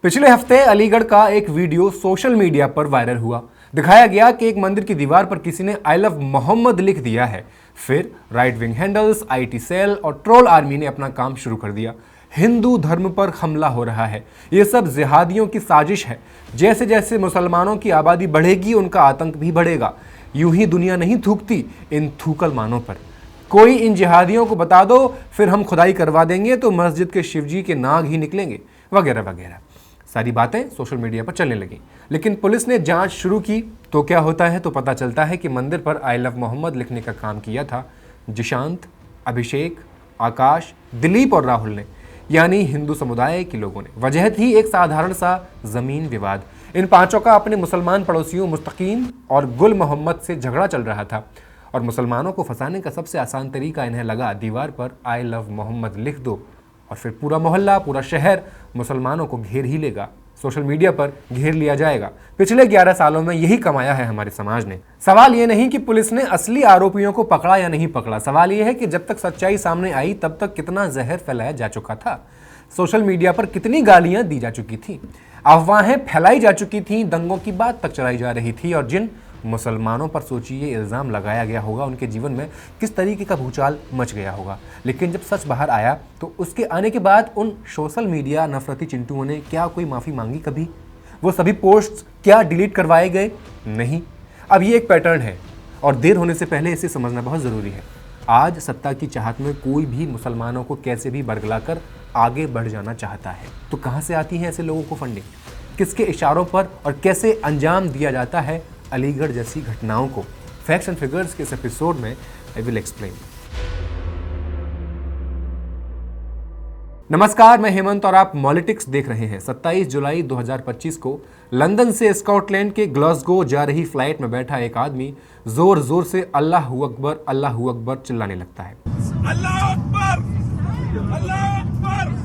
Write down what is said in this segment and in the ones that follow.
पिछले हफ्ते अलीगढ़ का एक वीडियो सोशल मीडिया पर वायरल हुआ। दिखाया गया कि एक मंदिर की दीवार पर किसी ने आई लव मोहम्मद लिख दिया है। फिर right wing handles, IT cell और ट्रोल आर्मी ने अपना काम शुरू कर दिया। हिंदू धर्म पर हमला हो रहा है, ये सब जिहादियों की साजिश है। जैसे जैसे मुसलमानों की आबादी बढ़ेगी उनका आतंक भी बढ़ेगा। यूं ही दुनिया नहीं थूकती इन थूकलमानों पर। कोई इन जिहादियों को बता दो, फिर हम खुदाई करवा देंगे तो मस्जिद के शिवजी के नाग ही निकलेंगे, वगैरह वगैरह। सारी बातें सोशल मीडिया पर चलने लगी। लेकिन पुलिस ने जांच शुरू की तो क्या होता है, तो पता चलता है कि मंदिर पर आई लव मोहम्मद लिखने का काम किया था जिशांत, अभिषेक, आकाश, दिलीप और राहुल ने, यानी हिंदू समुदाय के लोगों ने। वजह थी एक साधारण सा जमीन विवाद। इन पांचों का अपने मुसलमान पड़ोसियों मुस्तकीम और गुल मोहम्मद से झगड़ा चल रहा था और मुसलमानों को फंसाने का सबसे आसान तरीका इन्हें लगा दीवार पर आई लव मोहम्मद लिख दो और फिर पूरा मोहल्ला, पूरा शहर मुसलमानों को घेर ही लेगा, सोशल मीडिया पर घेर लिया जाएगा। पिछले 11 सालों में यही कमाया है हमारे समाज ने। सवाल ये नहीं कि पुलिस ने असली आरोपियों को पकड़ा या नहीं पकड़ा, सवाल ये है कि जब तक सच्चाई सामने आई तब तक कितना जहर फैलाया जा चुका था, सोशल मीडिया पर कितनी गालियां दी जा चुकी थी, अफवाहें फैलाई जा चुकी थी, दंगों की बात तक चलाई जा रही थी और जिन मुसलमानों पर सोचिए इल्ज़ाम लगाया गया होगा उनके जीवन में किस तरीके का भूचाल मच गया होगा। लेकिन जब सच बाहर आया तो उसके आने के बाद उन सोशल मीडिया नफरती चिंटुओं ने क्या कोई माफ़ी मांगी कभी? वो सभी पोस्ट्स क्या डिलीट करवाए गए? नहीं। अब ये एक पैटर्न है और देर होने से पहले इसे समझना बहुत ज़रूरी है। आज सत्ता की चाहत में कोई भी मुसलमानों को कैसे भी बरगलाकर आगे बढ़ जाना चाहता है। तो कहाँ से आती है ऐसे लोगों को फंडिंग? किसके इशारों पर और कैसे अंजाम दिया जाता है अलीगढ़ जैसी घटनाओं को? फैक्ट्स एंड फिगर्स के इस एपिसोड में आई विल एक्सप्लेन। नमस्कार, मैं हेमंत और आप मॉलिटिक्स देख रहे हैं। 27 जुलाई 2025 को लंदन से स्कॉटलैंड के ग्लासगो जा रही फ्लाइट में बैठा एक आदमी जोर जोर से अल्लाहू अकबर चिल्लाने लगता है। अल्लाह अकबर, अल्लाह अकबर,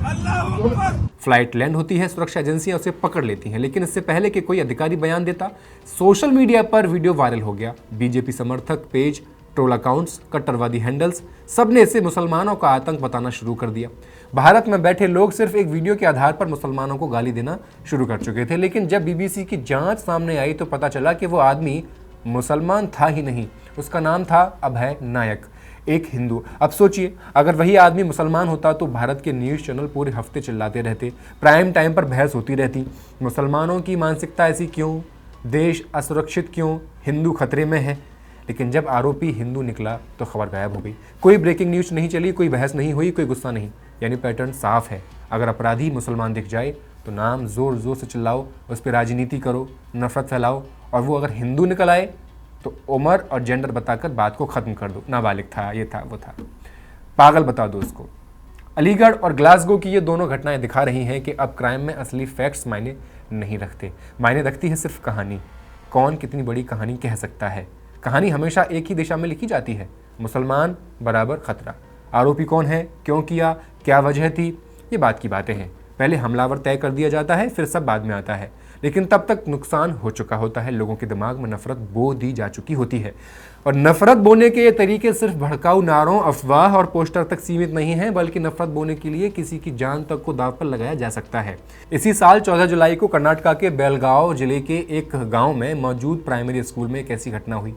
अल्लाह अकबर। फ्लाइट लैंड होती है, सुरक्षा एजेंसियां उसे पकड़ लेती हैं, लेकिन इससे पहले कि कोई अधिकारी बयान देता, सोशल मीडिया पर वीडियो वायरल हो गया। बीजेपी समर्थक पेज, ट्रोल अकाउंट्स, कट्टरवादी हैंडल्स, सबने इसे मुसलमानों का आतंक बताना शुरू कर दिया। भारत में बैठे लोग सिर्फ एक वीडियो के आधार पर मुसलमानों को गाली देना शुरू कर चुके थे, लेकिन जब बीबीसी की जांच सामने आई तो पता चला कि वो आदमी मुसलमान था ही नहीं, उसका नाम था अभय नायक, एक हिंदू। अब सोचिए, अगर वही आदमी मुसलमान होता तो भारत के न्यूज़ चैनल पूरे हफ्ते चिल्लाते रहते, प्राइम टाइम पर बहस होती रहती, मुसलमानों की मानसिकता ऐसी क्यों, देश असुरक्षित क्यों, हिंदू खतरे में है। लेकिन जब आरोपी हिंदू निकला तो खबर गायब हो गई। कोई ब्रेकिंग न्यूज़ नहीं चली, कोई बहस नहीं हुई, कोई गुस्सा नहीं। यानी पैटर्न साफ है, अगर अपराधी मुसलमान दिख जाए तो नाम जोर जोर से चिल्लाओ, उस पर राजनीति करो, नफरत फैलाओ, और वो अगर हिंदू निकल आए तो उम्र और जेंडर बताकर बात को खत्म कर दो, नाबालिग था, ये था, वो था, पागल बता दो उसको। अलीगढ़ और ग्लासगो की ये दोनों घटनाएं दिखा रही हैं कि अब क्राइम में असली फैक्ट्स मायने नहीं रखते, मायने रखती है सिर्फ कहानी। कौन कितनी बड़ी कहानी कह सकता है? कहानी हमेशा एक ही दिशा में लिखी जाती है, मुसलमान बराबर खतरा। आरोपी कौन है, क्यों किया, क्या वजह थी, ये बात की बातें हैं। पहले हमलावर तय कर दिया जाता है, फिर सब बाद में आता है, लेकिन तब तक नुकसान हो चुका होता है। लोगों के दिमाग में नफरत बो दी जा चुकी होती है और नफरत बोने के ये तरीके सिर्फ भड़काऊ नारों, अफवाह और पोस्टर तक सीमित नहीं है, बल्कि नफरत बोने के लिए किसी की जान तक को दांव पर लगाया जा सकता है। इसी साल 14 जुलाई को कर्नाटका के बेलगांव जिले के एक गांव में मौजूद प्राइमरी स्कूल में एक ऐसी घटना हुई।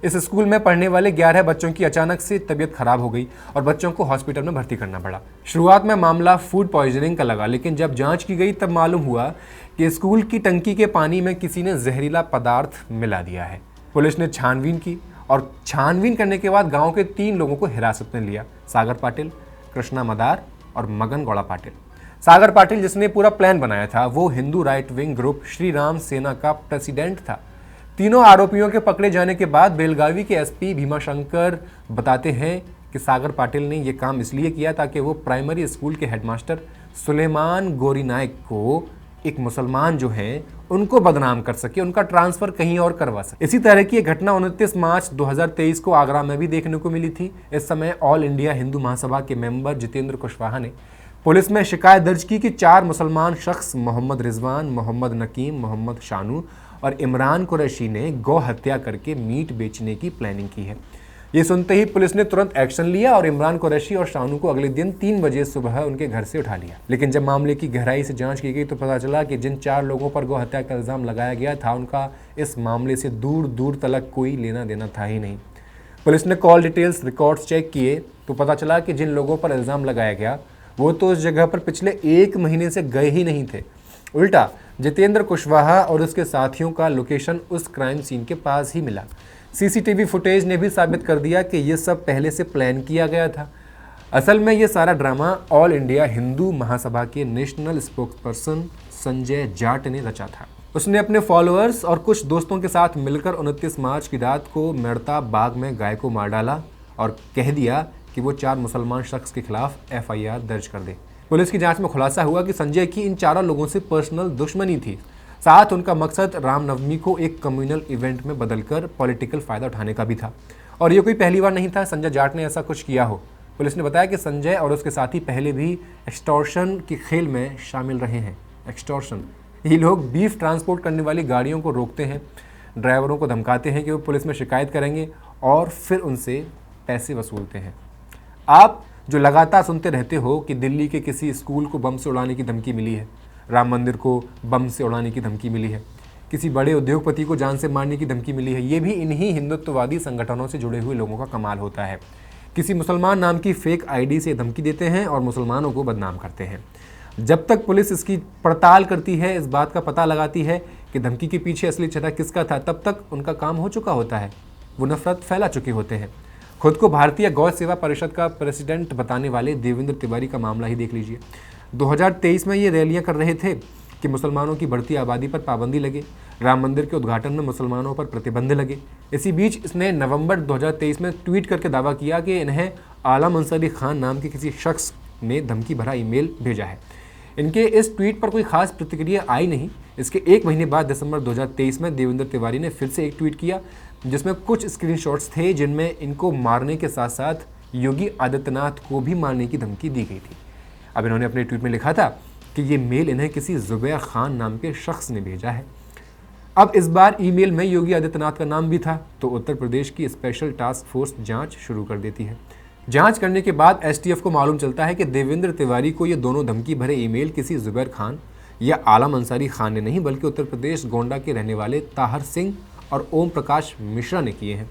इस स्कूल में पढ़ने वाले 11 बच्चों की अचानक से तबीयत खराब हो गई और बच्चों को हॉस्पिटल में भर्ती करना पड़ा। शुरुआत में मामला फूड पॉइजनिंग का लगा, लेकिन जब जांच की गई तब मालूम हुआ कि स्कूल की टंकी के पानी में किसी ने जहरीला पदार्थ मिला दिया है। पुलिस ने छानबीन की और छानबीन करने के बाद गांव के 3 लोगों को हिरासत में लिया, सागर पाटिल, कृष्णा मदार और मगन गौड़ा पाटिल। सागर पाटिल, जिसने पूरा प्लान बनाया था, वो Hindu right wing group Shri Ram सेना का प्रेसिडेंट था। तीनों आरोपियों के पकड़े जाने के बाद बेलगावी के एसपी भीमाशंकर बताते हैं कि सागर पाटिल ने यह काम इसलिए किया ताकि वो प्राइमरी स्कूल के हेडमास्टर सुलेमान गोरी नायक को, एक मुसलमान जो हैं, उनको बदनाम कर सके, उनका ट्रांसफर कहीं और करवा सके। इसी तरह की एक घटना 29 मार्च 2023 को आगरा में भी देखने को मिली थी। इस समय ऑल इंडिया हिंदू महासभा के मेंबर जितेंद्र कुशवाहा ने पुलिस में शिकायत दर्ज की कि 4 मुसलमान शख्स मोहम्मद रिजवान, मोहम्मद नकीम, मोहम्मद शानू और इमरान कुरैशी ने गौ हत्या करके मीट बेचने की प्लानिंग की है। ये सुनते ही पुलिस ने तुरंत एक्शन लिया और इमरान कुरैशी और शानू को अगले दिन 3 बजे सुबह उनके घर से उठा लिया। लेकिन जब मामले की गहराई से जांच की गई तो पता चला कि जिन 4 लोगों पर गौ हत्या का इल्ज़ाम लगाया गया था उनका इस मामले से दूर दूर तलक कोई लेना देना था ही नहीं। पुलिस ने कॉल डिटेल्स रिकॉर्ड्स चेक किए तो पता चला कि जिन लोगों पर इल्ज़ाम लगाया गया वो तो उस जगह पर पिछले 1 महीने से गए ही नहीं थे। उल्टा जितेंद्र कुशवाहा और उसके साथियों का लोकेशन उस क्राइम सीन के पास ही मिला। सीसीटीवी फुटेज ने भी साबित कर दिया कि ये सब पहले से प्लान किया गया था। असल में ये सारा drama all India Hindu Mahasabha के नेशनल स्पोक्सपर्सन संजय जाट ने रचा था। उसने अपने फॉलोअर्स और कुछ दोस्तों के साथ मिलकर 29 मार्च की रात को मेड़ता बाग में गाय को मार डाला और कह दिया कि वो 4 मुसलमान शख्स के खिलाफ एफआईआर दर्ज कर दे। पुलिस की जांच में खुलासा हुआ कि संजय की इन 4 लोगों से पर्सनल दुश्मनी थी। साथ उनका मकसद रामनवमी को एक कम्युनल इवेंट में बदलकर पॉलिटिकल फायदा उठाने का भी था। और ये कोई पहली बार नहीं था संजय जाट ने ऐसा कुछ किया हो। पुलिस ने बताया कि संजय और उसके साथी पहले भी एक्सटॉर्शन के खेल में शामिल रहे हैं। एक्सटॉर्शन, ये लोग बीफ ट्रांसपोर्ट करने वाली गाड़ियों को रोकते हैं, ड्राइवरों को धमकाते हैं कि वो पुलिस में शिकायत करेंगे और फिर उनसे पैसे वसूलते हैं। आप जो लगातार सुनते रहते हो कि दिल्ली के किसी स्कूल को बम से उड़ाने की धमकी मिली है, राम मंदिर को बम से उड़ाने की धमकी मिली है, किसी बड़े उद्योगपति को जान से मारने की धमकी मिली है, ये भी इन्हीं हिंदुत्ववादी संगठनों से जुड़े हुए लोगों का कमाल होता है। किसी मुसलमान नाम की फेक आईडी से धमकी देते हैं और मुसलमानों को बदनाम करते हैं। जब तक पुलिस इसकी पड़ताल करती है, इस बात का पता लगाती है कि धमकी के पीछे असली चेहरा किसका था, तब तक उनका काम हो चुका होता है। वो नफरत फैला चुके होते हैं। खुद को भारतीय गौ सेवा परिषद का प्रेसिडेंट बताने वाले देवेंद्र तिवारी का मामला ही देख लीजिए। 2023 में ये रैलियां कर रहे थे कि मुसलमानों की बढ़ती आबादी पर पाबंदी लगे, राम मंदिर के उद्घाटन में मुसलमानों पर प्रतिबंध लगे। इसी बीच इसने नवंबर 2023 में ट्वीट करके दावा किया कि इन्हें आलम अंसारी खान नाम के किसी शख्स ने धमकी भरा ईमेल भेजा है। इनके इस ट्वीट पर कोई खास प्रतिक्रिया आई नहीं। इसके 1 महीने बाद दिसंबर 2023 में देवेंद्र तिवारी ने फिर से एक ट्वीट किया जिसमें कुछ स्क्रीनशॉट्स थे जिनमें इनको मारने के साथ साथ योगी आदित्यनाथ को भी मारने की धमकी दी गई थी। अब इन्होंने अपने ट्वीट में लिखा था कि ये मेल इन्हें किसी जुबैर खान नाम के शख्स ने भेजा है। अब इस बार ईमेल में योगी आदित्यनाथ का नाम भी था, तो उत्तर प्रदेश की स्पेशल टास्क फोर्स जांच शुरू कर देती है। जांच करने के बाद एसटीएफ को मालूम चलता है कि देवेंद्र तिवारी को ये दोनों धमकी भरे ईमेल किसी जुबैर खान या आलम अंसारी खान ने नहीं बल्कि उत्तर प्रदेश गोंडा के रहने वाले ताहर सिंह और ओम प्रकाश मिश्रा ने किए हैं।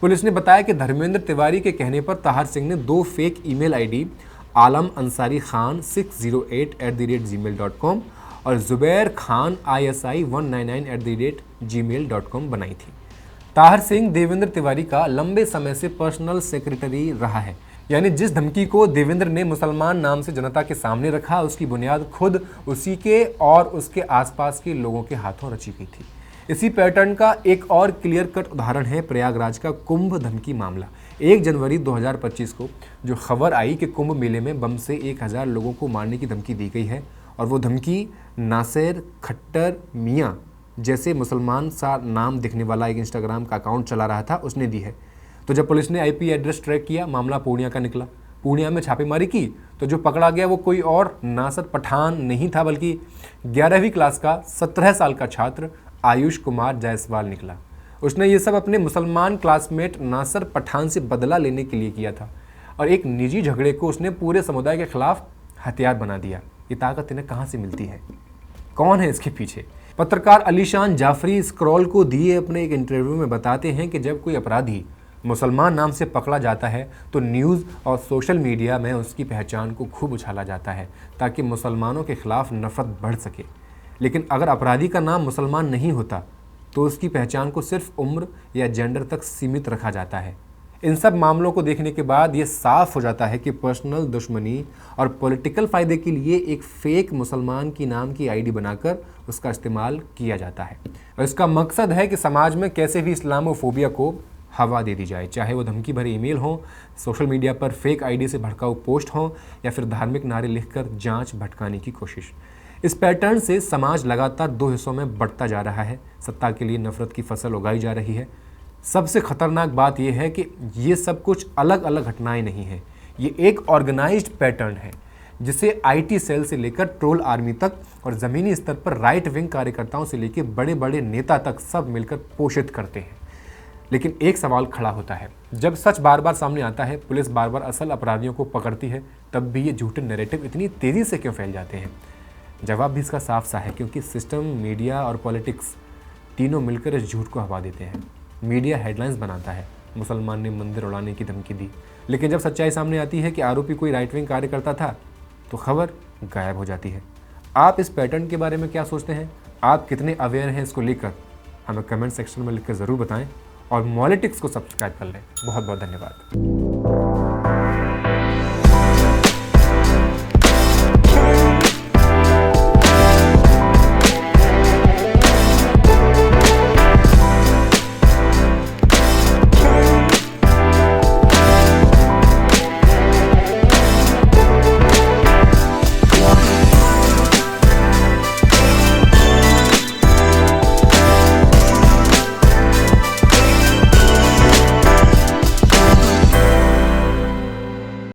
पुलिस ने बताया कि धर्मेंद्र तिवारी के कहने पर ताहर सिंह ने 2 फेक ईमेल आईडी आलम अंसारी खान 608@gmail.com और जुबैर खान ISI 199@gmail.com बनाई थी। ताहर सिंह देवेंद्र तिवारी का लंबे समय से पर्सनल सेक्रेटरी रहा है, यानी जिस धमकी को देवेंद्र ने मुसलमान नाम से जनता के सामने रखा उसकी बुनियाद खुद उसी के और उसके आसपास के लोगों के हाथों रची गई थी। इसी पैटर्न का एक और क्लियर कट उदाहरण है प्रयागराज का कुंभ धमकी मामला। 1 जनवरी 2025 को जो खबर आई कि कुंभ मेले में बम से 1000 लोगों को मारने की धमकी दी गई है और वो धमकी नासिर खट्टर मियाँ जैसे मुसलमान सा नाम दिखने वाला एक इंस्टाग्राम का अकाउंट चला रहा था उसने दी है। तो जब पुलिस ने IP एड्रेस ट्रैक किया, मामला पूर्णिया का निकला। पूर्णिया में छापेमारी की तो जो पकड़ा गया वो कोई और नासिर पठान नहीं था बल्कि 11वीं क्लास का 17 साल का छात्र आयुष कुमार जायसवाल निकला। उसने ये सब अपने मुसलमान क्लासमेट नासिर पठान से बदला लेने के लिए किया था और एक निजी झगड़े को उसने पूरे समुदाय के खिलाफ हथियार बना दिया। ये ताकत इन्हें कहाँ से मिलती है? कौन है इसके पीछे? पत्रकार अलीशान जाफरी स्क्रॉल को दिए अपने एक इंटरव्यू में बताते हैं कि जब कोई अपराधी मुसलमान नाम से पकड़ा जाता है तो न्यूज़ और सोशल मीडिया में उसकी पहचान को खूब उछाला जाता है ताकि मुसलमानों के खिलाफ नफरत बढ़ सके। लेकिन अगर अपराधी का नाम मुसलमान नहीं होता तो उसकी पहचान को सिर्फ उम्र या जेंडर तक सीमित रखा जाता है। इन सब मामलों को देखने के बाद ये साफ हो जाता है कि पर्सनल दुश्मनी और पॉलिटिकल फ़ायदे के लिए एक फेक मुसलमान की नाम की आईडी बनाकर उसका इस्तेमाल किया जाता है और इसका मकसद है कि समाज में कैसे भी इस्लामोफोबिया को हवा दे दी जाए, चाहे वो धमकी भरे ईमेल हो, सोशल मीडिया पर फेक आईडी से भड़काऊ पोस्ट हो या फिर धार्मिक नारे लिखकर जांच भटकाने की कोशिश। इस पैटर्न से समाज लगातार 2 हिस्सों में बढ़ता जा रहा है। सत्ता के लिए नफरत की फसल उगाई जा रही है। सबसे खतरनाक बात यह है कि ये सब कुछ अलग अलग घटनाएं नहीं हैं, ये एक ऑर्गेनाइज्ड पैटर्न है जिसे IT सेल से लेकर ट्रोल आर्मी तक और ज़मीनी स्तर पर राइट विंग कार्यकर्ताओं से लेकर बड़े बड़े नेता तक सब मिलकर पोषित करते हैं। लेकिन एक सवाल खड़ा होता है, जब सच बार बार सामने आता है, पुलिस बार बार असल अपराधियों को पकड़ती है, तब भी ये झूठे नैरेटिव इतनी तेज़ी से क्यों फैल जाते हैं? जवाब भी इसका साफ सा है, क्योंकि सिस्टम, मीडिया और पॉलिटिक्स तीनों मिलकर इस झूठ को हवा देते हैं। मीडिया हेडलाइंस बनाता है, मुसलमान ने मंदिर उड़ाने की धमकी दी, लेकिन जब सच्चाई सामने आती है कि आरोपी कोई राइट विंग कार्यकर्ता था, तो खबर गायब हो जाती है। आप इस पैटर्न के बारे में क्या सोचते हैं? आप कितने अवेयर हैं इसको लेकर? हमें कमेंट सेक्शन में लिखकर ज़रूर बताएं और मॉलिटिक्स को सब्सक्राइब कर लें। बहुत बहुत धन्यवाद।